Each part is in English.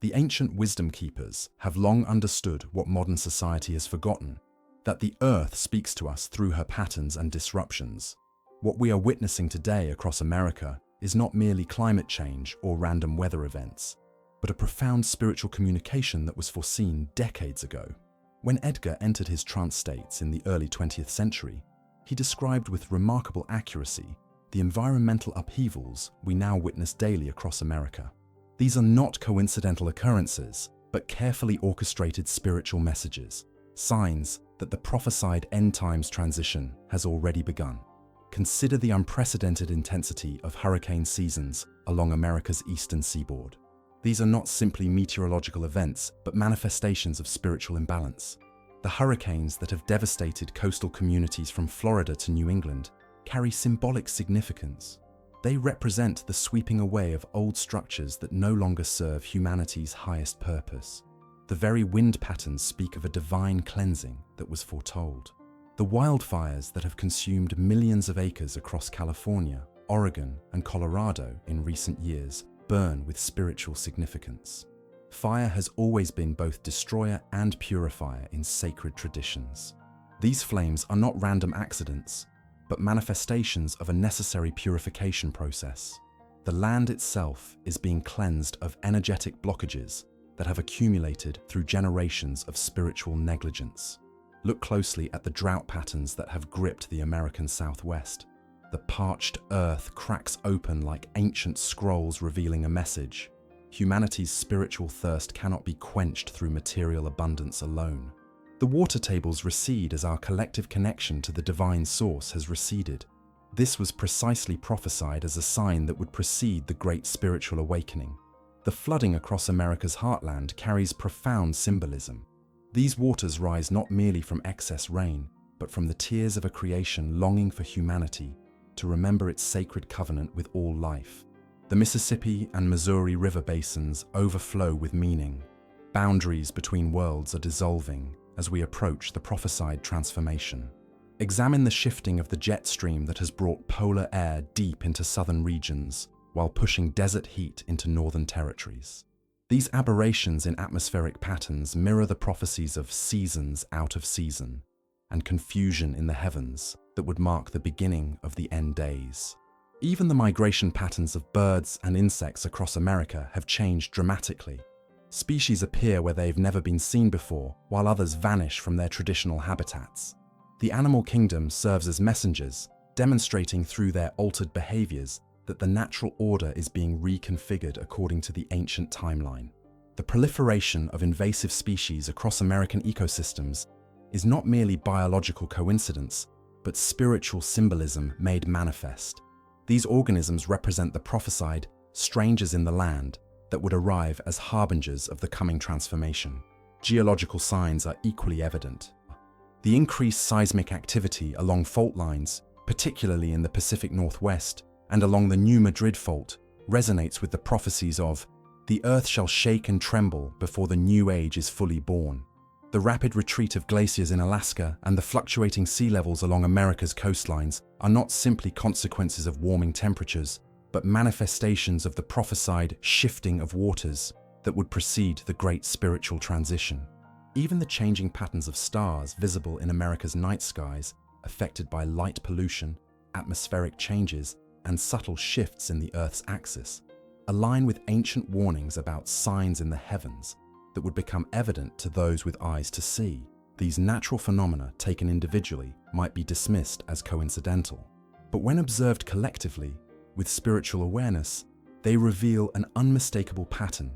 The ancient wisdom keepers have long understood what modern society has forgotten, that the Earth speaks to us through her patterns and disruptions. What we are witnessing today across America is not merely climate change or random weather events, but a profound spiritual communication that was foreseen decades ago. When Edgar entered his trance states in the early 20th century, he described with remarkable accuracy the environmental upheavals we now witness daily across America. These are not coincidental occurrences, but carefully orchestrated spiritual messages, signs that the prophesied end times transition has already begun. Consider the unprecedented intensity of hurricane seasons along America's eastern seaboard. These are not simply meteorological events, but manifestations of spiritual imbalance. The hurricanes that have devastated coastal communities from Florida to New England carry symbolic significance. They represent the sweeping away of old structures that no longer serve humanity's highest purpose. The very wind patterns speak of a divine cleansing that was foretold. The wildfires that have consumed millions of acres across California, Oregon, and Colorado in recent years burn with spiritual significance. Fire has always been both destroyer and purifier in sacred traditions. These flames are not random accidents, but manifestations of a necessary purification process. The land itself is being cleansed of energetic blockages that have accumulated through generations of spiritual negligence. Look closely at the drought patterns that have gripped the American Southwest. The parched earth cracks open like ancient scrolls revealing a message. Humanity's spiritual thirst cannot be quenched through material abundance alone. The water tables recede as our collective connection to the divine source has receded. This was precisely prophesied as a sign that would precede the great spiritual awakening. The flooding across America's heartland carries profound symbolism. These waters rise not merely from excess rain, but from the tears of a creation longing for humanity to remember its sacred covenant with all life. The Mississippi and Missouri river basins overflow with meaning. Boundaries between worlds are dissolving as we approach the prophesied transformation. Examine the shifting of the jet stream that has brought polar air deep into southern regions while pushing desert heat into northern territories. These aberrations in atmospheric patterns mirror the prophecies of seasons out of season and confusion in the heavens that would mark the beginning of the end days. Even the migration patterns of birds and insects across America have changed dramatically. Species appear where they've never been seen before, while others vanish from their traditional habitats. The animal kingdom serves as messengers, demonstrating through their altered behaviors that the natural order is being reconfigured according to the ancient timeline. The proliferation of invasive species across American ecosystems is not merely biological coincidence, but spiritual symbolism made manifest. These organisms represent the prophesied strangers in the land that would arrive as harbingers of the coming transformation. Geological signs are equally evident. The increased seismic activity along fault lines, particularly in the Pacific Northwest and along the New Madrid Fault, resonates with the prophecies of "the earth shall shake and tremble before the new age is fully born." The rapid retreat of glaciers in Alaska and the fluctuating sea levels along America's coastlines are not simply consequences of warming temperatures, but manifestations of the prophesied shifting of waters that would precede the great spiritual transition. Even the changing patterns of stars visible in America's night skies, affected by light pollution, atmospheric changes, and subtle shifts in the Earth's axis, align with ancient warnings about signs in the heavens that would become evident to those with eyes to see. These natural phenomena, taken individually, might be dismissed as coincidental. But when observed collectively, with spiritual awareness, they reveal an unmistakable pattern,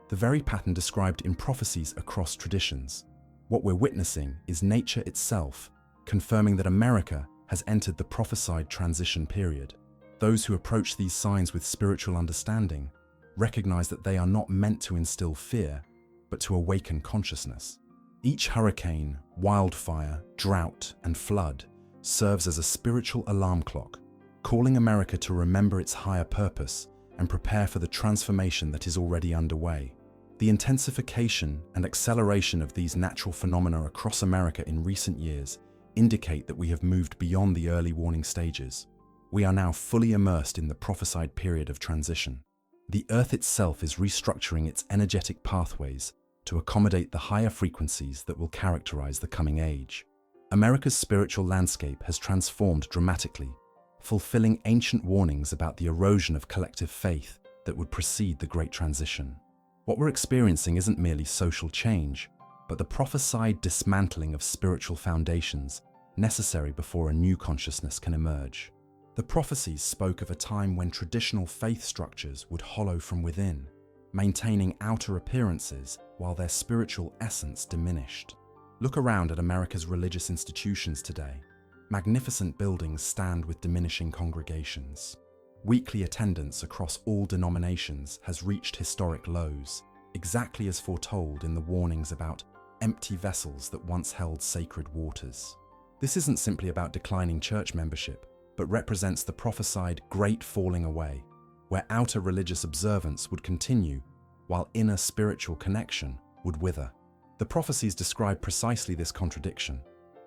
the very pattern described in prophecies across traditions. What we're witnessing is nature itself, confirming that America has entered the prophesied transition period. Those who approach these signs with spiritual understanding recognize that they are not meant to instill fear, but to awaken consciousness. Each hurricane, wildfire, drought, and flood serves as a spiritual alarm clock, calling America to remember its higher purpose and prepare for the transformation that is already underway. The intensification and acceleration of these natural phenomena across America in recent years indicate that we have moved beyond the early warning stages. We are now fully immersed in the prophesied period of transition. The Earth itself is restructuring its energetic pathways to accommodate the higher frequencies that will characterize the coming age. America's spiritual landscape has transformed dramatically, fulfilling ancient warnings about the erosion of collective faith that would precede the Great Transition. What we're experiencing isn't merely social change, but the prophesied dismantling of spiritual foundations necessary before a new consciousness can emerge. The prophecies spoke of a time when traditional faith structures would hollow from within, maintaining outer appearances while their spiritual essence diminished. Look around at America's religious institutions today. Magnificent buildings stand with diminishing congregations. Weekly attendance across all denominations has reached historic lows, exactly as foretold in the warnings about empty vessels that once held sacred waters. This isn't simply about declining church membership, but represents the prophesied great falling away, where outer religious observance would continue, while inner spiritual connection would wither. The prophecies describe precisely this contradiction,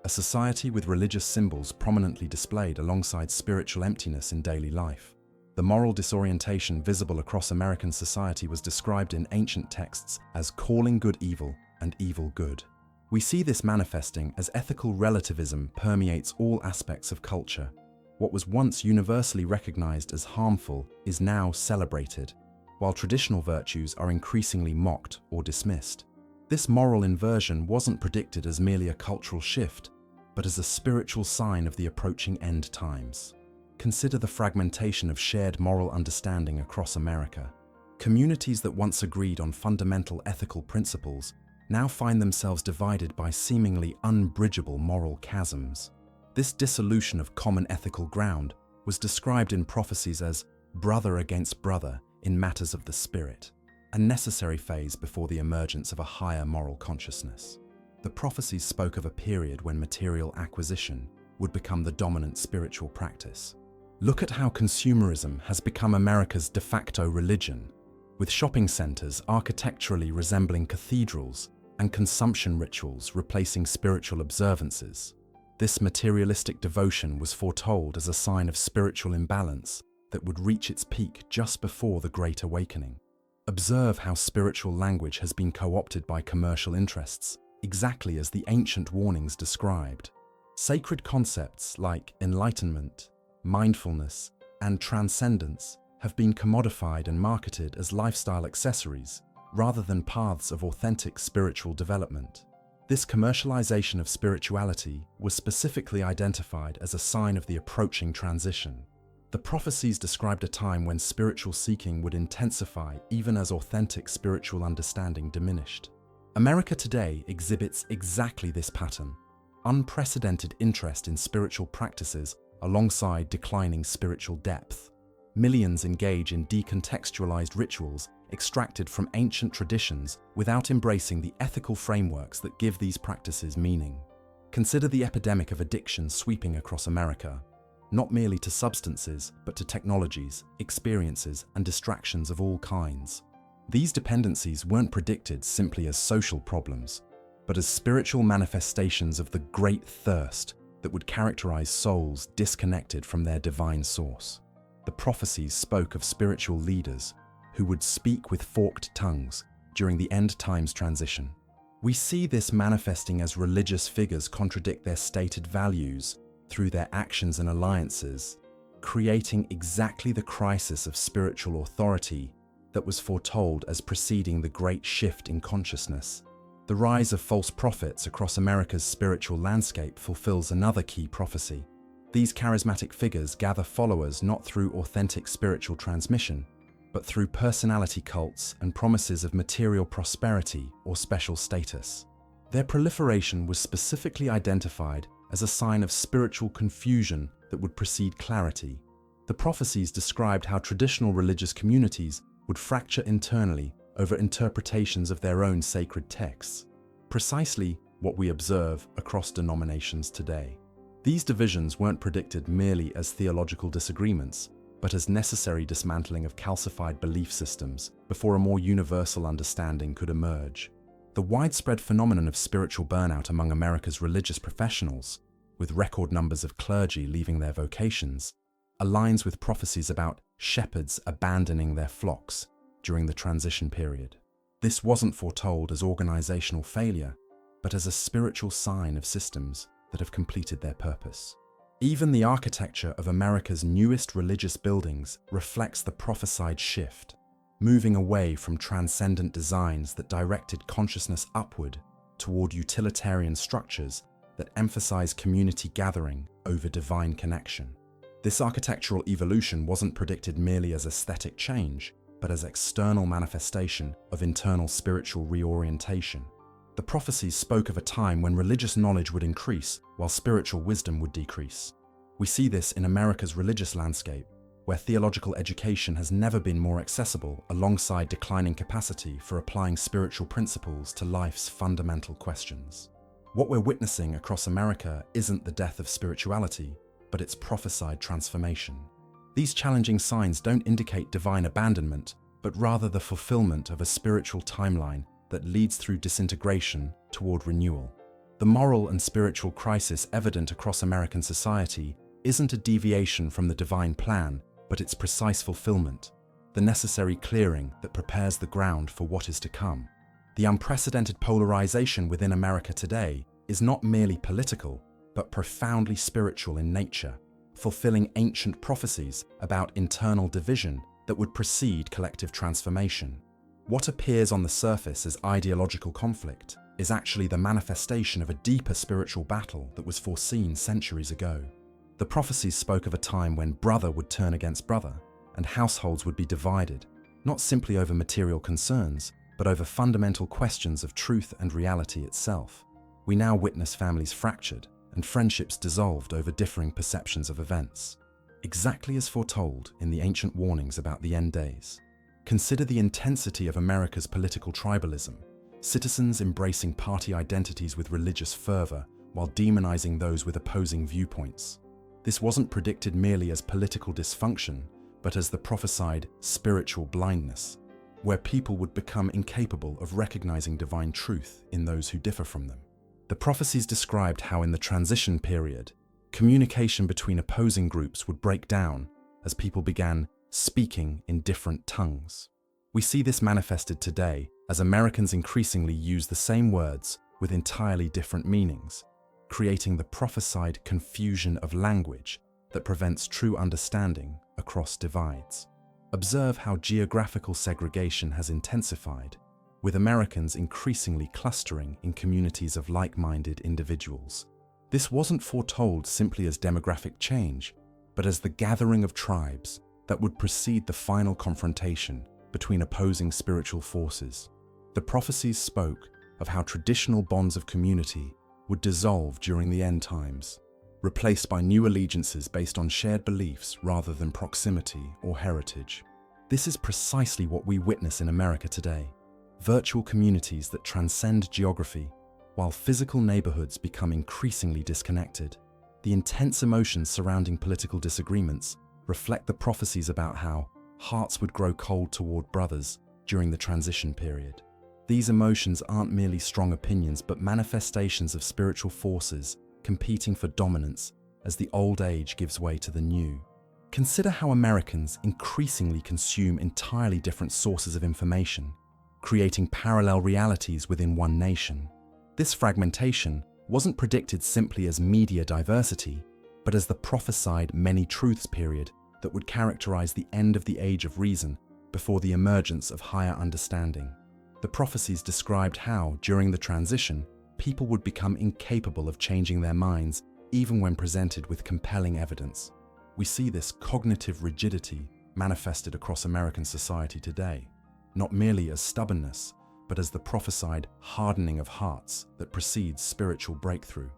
a society with religious symbols prominently displayed alongside spiritual emptiness in daily life. The moral disorientation visible across American society was described in ancient texts as calling good evil and evil good. We see this manifesting as ethical relativism permeates all aspects of culture. What was once universally recognized as harmful is now celebrated, while traditional virtues are increasingly mocked or dismissed. This moral inversion wasn't predicted as merely a cultural shift, but as a spiritual sign of the approaching end times. Consider the fragmentation of shared moral understanding across America. Communities that once agreed on fundamental ethical principles now find themselves divided by seemingly unbridgeable moral chasms. This dissolution of common ethical ground was described in prophecies as brother against brother in matters of the spirit, a necessary phase before the emergence of a higher moral consciousness. The prophecies spoke of a period when material acquisition would become the dominant spiritual practice. Look at how consumerism has become America's de facto religion, with shopping centers architecturally resembling cathedrals and consumption rituals replacing spiritual observances. This materialistic devotion was foretold as a sign of spiritual imbalance that would reach its peak just before the Great Awakening. Observe how spiritual language has been co-opted by commercial interests, exactly as the ancient warnings described. Sacred concepts like enlightenment, mindfulness, and transcendence have been commodified and marketed as lifestyle accessories rather than paths of authentic spiritual development. This commercialization of spirituality was specifically identified as a sign of the approaching transition. The prophecies described a time when spiritual seeking would intensify even as authentic spiritual understanding diminished. America today exhibits exactly this pattern: unprecedented interest in spiritual practices alongside declining spiritual depth. Millions engage in decontextualized rituals extracted from ancient traditions without embracing the ethical frameworks that give these practices meaning. Consider the epidemic of addiction sweeping across America, not merely to substances, but to technologies, experiences, and distractions of all kinds. These dependencies weren't predicted simply as social problems, but as spiritual manifestations of the great thirst that would characterize souls disconnected from their divine source. The prophecies spoke of spiritual leaders who would speak with forked tongues during the end times transition. We see this manifesting as religious figures contradict their stated values through their actions and alliances, creating exactly the crisis of spiritual authority that was foretold as preceding the great shift in consciousness. The rise of false prophets across America's spiritual landscape fulfills another key prophecy. These charismatic figures gather followers not through authentic spiritual transmission, but through personality cults and promises of material prosperity or special status. Their proliferation was specifically identified as a sign of spiritual confusion that would precede clarity. The prophecies described how traditional religious communities would fracture internally over interpretations of their own sacred texts, precisely what we observe across denominations today. These divisions weren't predicted merely as theological disagreements, but as necessary dismantling of calcified belief systems before a more universal understanding could emerge. The widespread phenomenon of spiritual burnout among America's religious professionals, with record numbers of clergy leaving their vocations, aligns with prophecies about shepherds abandoning their flocks during the transition period. This wasn't foretold as organizational failure, but as a spiritual sign of systems that have completed their purpose. Even the architecture of America's newest religious buildings reflects the prophesied shift, moving away from transcendent designs that directed consciousness upward toward utilitarian structures that emphasize community gathering over divine connection. This architectural evolution wasn't predicted merely as aesthetic change, but as external manifestation of internal spiritual reorientation. The prophecies spoke of a time when religious knowledge would increase while spiritual wisdom would decrease. We see this in America's religious landscape, where theological education has never been more accessible alongside declining capacity for applying spiritual principles to life's fundamental questions. What we're witnessing across America isn't the death of spirituality, but its prophesied transformation. These challenging signs don't indicate divine abandonment, but rather the fulfillment of a spiritual timeline that leads through disintegration toward renewal. The moral and spiritual crisis evident across American society isn't a deviation from the divine plan, but its precise fulfillment, the necessary clearing that prepares the ground for what is to come. The unprecedented polarization within America today is not merely political, but profoundly spiritual in nature, fulfilling ancient prophecies about internal division that would precede collective transformation. What appears on the surface as ideological conflict is actually the manifestation of a deeper spiritual battle that was foreseen centuries ago. The prophecies spoke of a time when brother would turn against brother, and households would be divided, not simply over material concerns, but over fundamental questions of truth and reality itself. We now witness families fractured and friendships dissolved over differing perceptions of events, exactly as foretold in the ancient warnings about the end days. Consider the intensity of America's political tribalism, citizens embracing party identities with religious fervor while demonizing those with opposing viewpoints. This wasn't predicted merely as political dysfunction, but as the prophesied spiritual blindness, where people would become incapable of recognizing divine truth in those who differ from them. The prophecies described how in the transition period, communication between opposing groups would break down as people began speaking in different tongues. We see this manifested today as Americans increasingly use the same words with entirely different meanings, creating the prophesied confusion of language that prevents true understanding across divides. Observe how geographical segregation has intensified, with Americans increasingly clustering in communities of like-minded individuals. This wasn't foretold simply as demographic change, but as the gathering of tribes that would precede the final confrontation between opposing spiritual forces. The prophecies spoke of how traditional bonds of community would dissolve during the end times, replaced by new allegiances based on shared beliefs rather than proximity or heritage. This is precisely what we witness in America today. Virtual communities that transcend geography, while physical neighborhoods become increasingly disconnected. The intense emotions surrounding political disagreements reflect the prophecies about how hearts would grow cold toward brothers during the transition period. These emotions aren't merely strong opinions, but manifestations of spiritual forces competing for dominance as the old age gives way to the new. Consider how Americans increasingly consume entirely different sources of information, creating parallel realities within one nation. This fragmentation wasn't predicted simply as media diversity, but as the prophesied many truths period that would characterize the end of the age of reason before the emergence of higher understanding. The prophecies described how, during the transition, people would become incapable of changing their minds even when presented with compelling evidence. We see this cognitive rigidity manifested across American society today, not merely as stubbornness, but as the prophesied hardening of hearts that precedes spiritual breakthrough.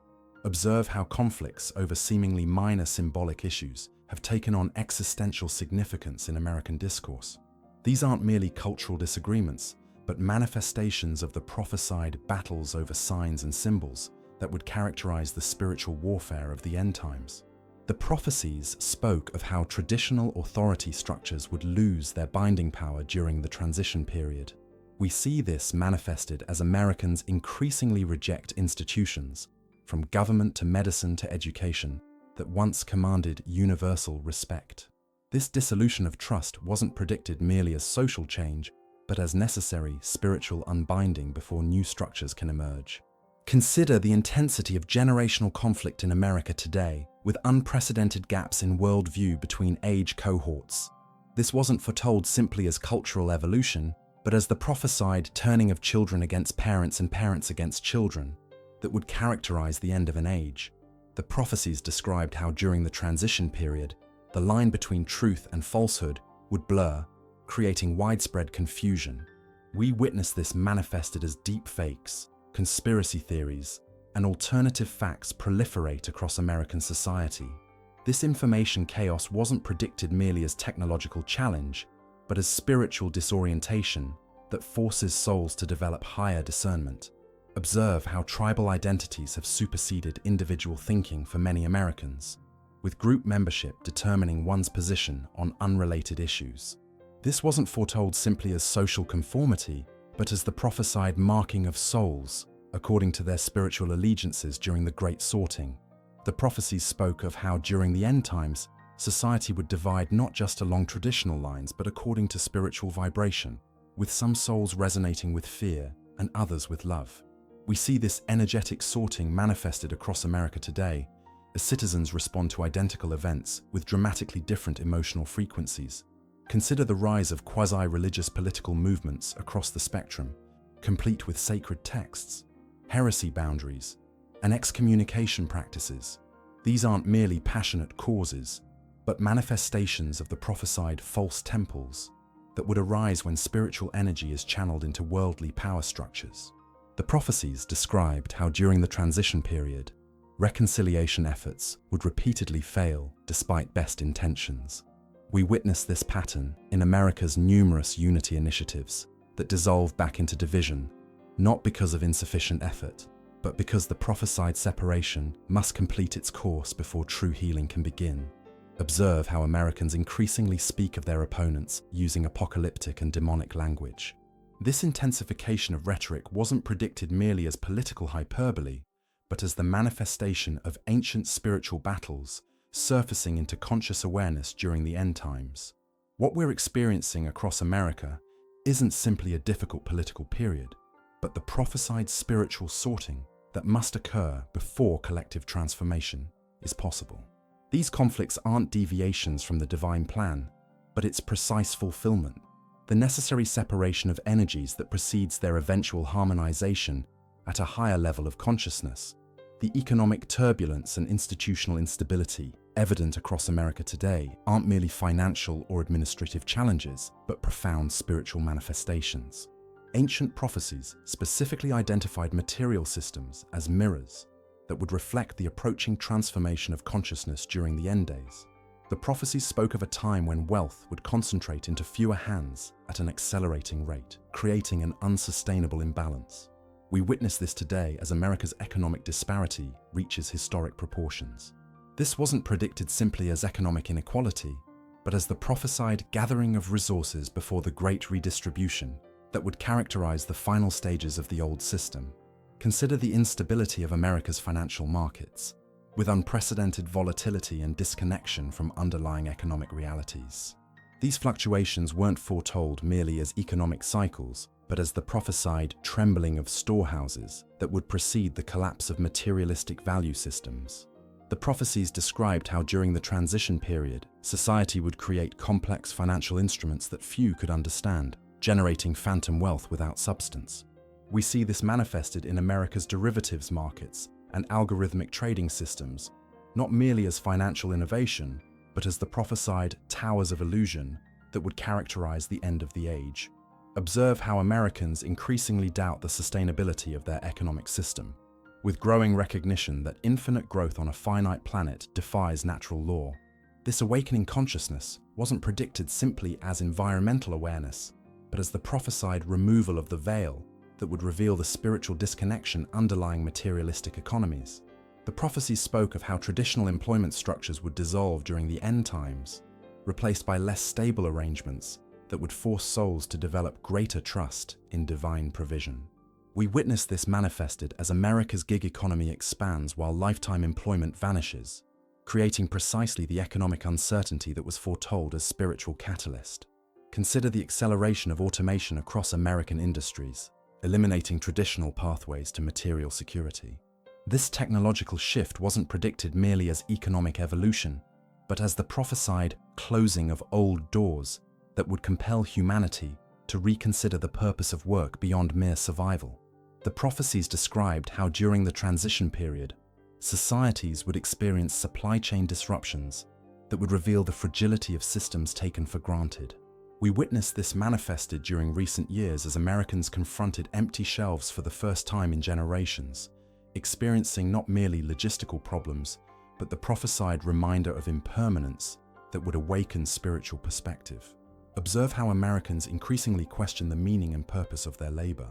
Observe how conflicts over seemingly minor symbolic issues have taken on existential significance in American discourse. These aren't merely cultural disagreements, but manifestations of the prophesied battles over signs and symbols that would characterize the spiritual warfare of the end times. The prophecies spoke of how traditional authority structures would lose their binding power during the transition period. We see this manifested as Americans increasingly reject institutions, from government to medicine to education, that once commanded universal respect. This dissolution of trust wasn't predicted merely as social change, but as necessary spiritual unbinding before new structures can emerge. Consider the intensity of generational conflict in America today, with unprecedented gaps in worldview between age cohorts. This wasn't foretold simply as cultural evolution, but as the prophesied turning of children against parents and parents against children that would characterize the end of an age. The prophecies described how during the transition period, the line between truth and falsehood would blur, creating widespread confusion. We witness this manifested as deep fakes, conspiracy theories, and alternative facts proliferate across American society. This information chaos wasn't predicted merely as technological challenge, but as spiritual disorientation that forces souls to develop higher discernment. Observe how tribal identities have superseded individual thinking for many Americans, with group membership determining one's position on unrelated issues. This wasn't foretold simply as social conformity, but as the prophesied marking of souls according to their spiritual allegiances during the Great Sorting. The prophecies spoke of how during the end times, society would divide not just along traditional lines but according to spiritual vibration, with some souls resonating with fear and others with love. We see this energetic sorting manifested across America today, as citizens respond to identical events with dramatically different emotional frequencies. Consider the rise of quasi-religious political movements across the spectrum, complete with sacred texts, heresy boundaries, and excommunication practices. These aren't merely passionate causes, but manifestations of the prophesied false temples that would arise when spiritual energy is channeled into worldly power structures. The prophecies described how during the transition period, reconciliation efforts would repeatedly fail despite best intentions. We witness this pattern in America's numerous unity initiatives that dissolve back into division, not because of insufficient effort, but because the prophesied separation must complete its course before true healing can begin. Observe how Americans increasingly speak of their opponents using apocalyptic and demonic language. This intensification of rhetoric wasn't predicted merely as political hyperbole, but as the manifestation of ancient spiritual battles surfacing into conscious awareness during the end times. What we're experiencing across America isn't simply a difficult political period, but the prophesied spiritual sorting that must occur before collective transformation is possible. These conflicts aren't deviations from the divine plan, but its precise fulfillment, the necessary separation of energies that precedes their eventual harmonization at a higher level of consciousness. The economic turbulence and institutional instability evident across America today aren't merely financial or administrative challenges, but profound spiritual manifestations. Ancient prophecies specifically identified material systems as mirrors that would reflect the approaching transformation of consciousness during the end days. The prophecies spoke of a time when wealth would concentrate into fewer hands at an accelerating rate, creating an unsustainable imbalance. We witness this today as America's economic disparity reaches historic proportions. This wasn't predicted simply as economic inequality, but as the prophesied gathering of resources before the great redistribution that would characterize the final stages of the old system. Consider the instability of America's financial markets, with unprecedented volatility and disconnection from underlying economic realities. These fluctuations weren't foretold merely as economic cycles, but as the prophesied trembling of storehouses that would precede the collapse of materialistic value systems. The prophecies described how during the transition period, society would create complex financial instruments that few could understand, generating phantom wealth without substance. We see this manifested in America's derivatives markets and algorithmic trading systems, not merely as financial innovation, but as the prophesied towers of illusion that would characterize the end of the age. Observe how Americans increasingly doubt the sustainability of their economic system, with growing recognition that infinite growth on a finite planet defies natural law. This awakening consciousness wasn't predicted simply as environmental awareness, but as the prophesied removal of the veil that would reveal the spiritual disconnection underlying materialistic economies. The prophecies spoke of how traditional employment structures would dissolve during the end times, replaced by less stable arrangements that would force souls to develop greater trust in divine provision. We witness this manifested as America's gig economy expands while lifetime employment vanishes, creating precisely the economic uncertainty that was foretold as spiritual catalyst. Consider the acceleration of automation across American industries, eliminating traditional pathways to material security. This technological shift wasn't predicted merely as economic evolution, but as the prophesied closing of old doors that would compel humanity to reconsider the purpose of work beyond mere survival. The prophecies described how during the transition period, societies would experience supply chain disruptions that would reveal the fragility of systems taken for granted. We witnessed this manifested during recent years as Americans confronted empty shelves for the first time in generations, experiencing not merely logistical problems, but the prophesied reminder of impermanence that would awaken spiritual perspective. Observe how Americans increasingly question the meaning and purpose of their labor,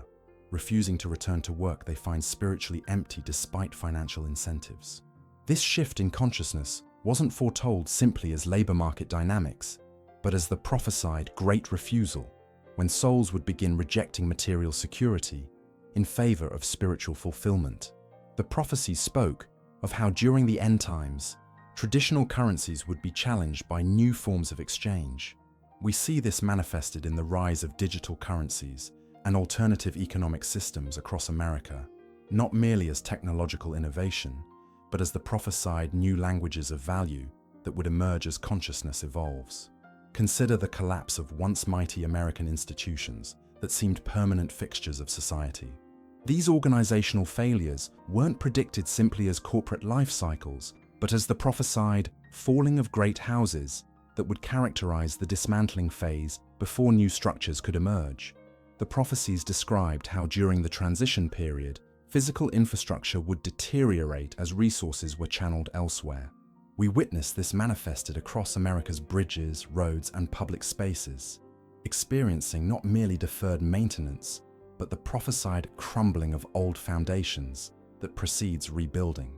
refusing to return to work they find spiritually empty despite financial incentives. This shift in consciousness wasn't foretold simply as labor market dynamics, but as the prophesied great refusal, when souls would begin rejecting material security in favor of spiritual fulfillment. The prophecies spoke of how during the end times, traditional currencies would be challenged by new forms of exchange. We see this manifested in the rise of digital currencies and alternative economic systems across America, not merely as technological innovation, but as the prophesied new languages of value that would emerge as consciousness evolves. Consider the collapse of once mighty American institutions that seemed permanent fixtures of society. These organizational failures weren't predicted simply as corporate life cycles, but as the prophesied falling of great houses that would characterize the dismantling phase before new structures could emerge. The prophecies described how during the transition period, physical infrastructure would deteriorate as resources were channeled elsewhere. We witnessed this manifested across America's bridges, roads, and public spaces, experiencing not merely deferred maintenance, but the prophesied crumbling of old foundations that precedes rebuilding.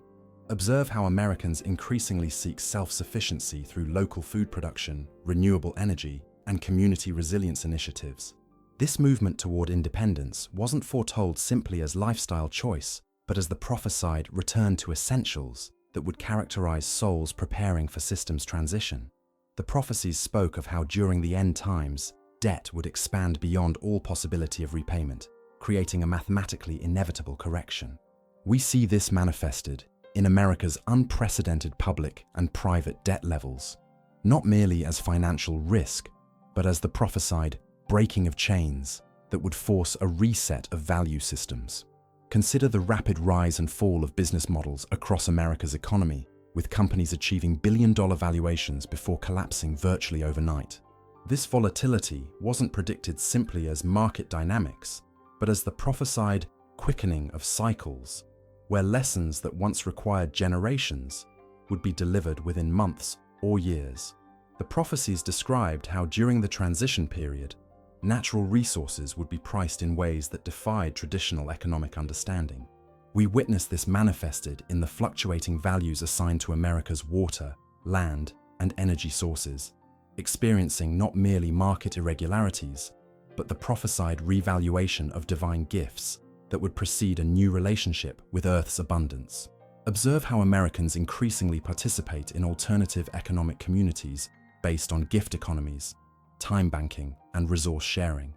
Observe how Americans increasingly seek self-sufficiency through local food production, renewable energy, and community resilience initiatives. This movement toward independence wasn't foretold simply as lifestyle choice, but as the prophesied return to essentials that would characterize souls preparing for systems transition. The prophecies spoke of how during the end times, debt would expand beyond all possibility of repayment, creating a mathematically inevitable correction. We see this manifested in America's unprecedented public and private debt levels, not merely as financial risk, but as the prophesied breaking of chains that would force a reset of value systems. Consider the rapid rise and fall of business models across America's economy, with companies achieving billion-dollar valuations before collapsing virtually overnight. This volatility wasn't predicted simply as market dynamics, but as the prophesied quickening of cycles, where lessons that once required generations would be delivered within months or years. The prophecies described how during the transition period, natural resources would be priced in ways that defied traditional economic understanding. We witnessed this manifested in the fluctuating values assigned to America's water, land, and energy sources, experiencing not merely market irregularities, but the prophesied revaluation of divine gifts that would precede a new relationship with Earth's abundance. Observe how Americans increasingly participate in alternative economic communities based on gift economies, time banking, and resource sharing.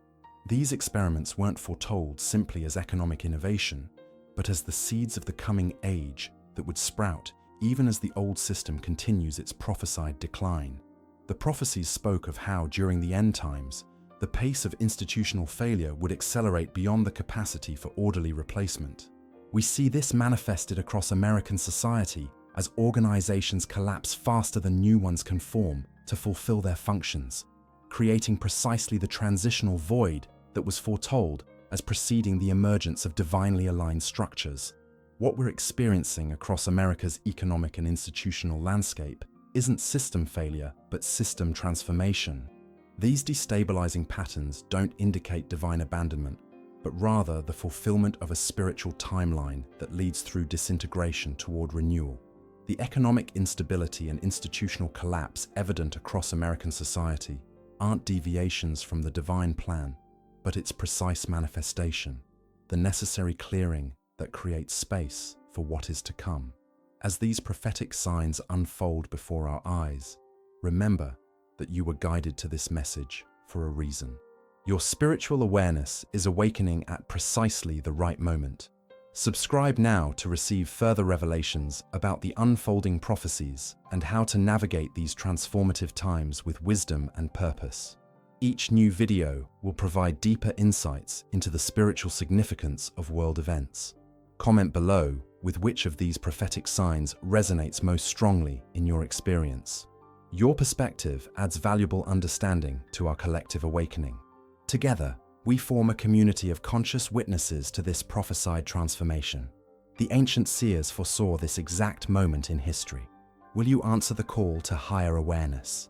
These experiments weren't foretold simply as economic innovation, but as the seeds of the coming age that would sprout even as the old system continues its prophesied decline. The prophecies spoke of how, during the end times, the pace of institutional failure would accelerate beyond the capacity for orderly replacement. We see this manifested across American society as organizations collapse faster than new ones can form to fulfill their functions, creating precisely the transitional void that was foretold as preceding the emergence of divinely aligned structures. What we're experiencing across America's economic and institutional landscape isn't system failure, but system transformation. These destabilizing patterns don't indicate divine abandonment, but rather the fulfillment of a spiritual timeline that leads through disintegration toward renewal. The economic instability and institutional collapse evident across American society aren't deviations from the divine plan, but its precise manifestation, the necessary clearing that creates space for what is to come. As these prophetic signs unfold before our eyes, remember that you were guided to this message for a reason. Your spiritual awareness is awakening at precisely the right moment. Subscribe now to receive further revelations about the unfolding prophecies and how to navigate these transformative times with wisdom and purpose. Each new video will provide deeper insights into the spiritual significance of world events. Comment below with which of these prophetic signs resonates most strongly in your experience. Your perspective adds valuable understanding to our collective awakening. Together, we form a community of conscious witnesses to this prophesied transformation. The ancient seers foresaw this exact moment in history. Will you answer the call to higher awareness?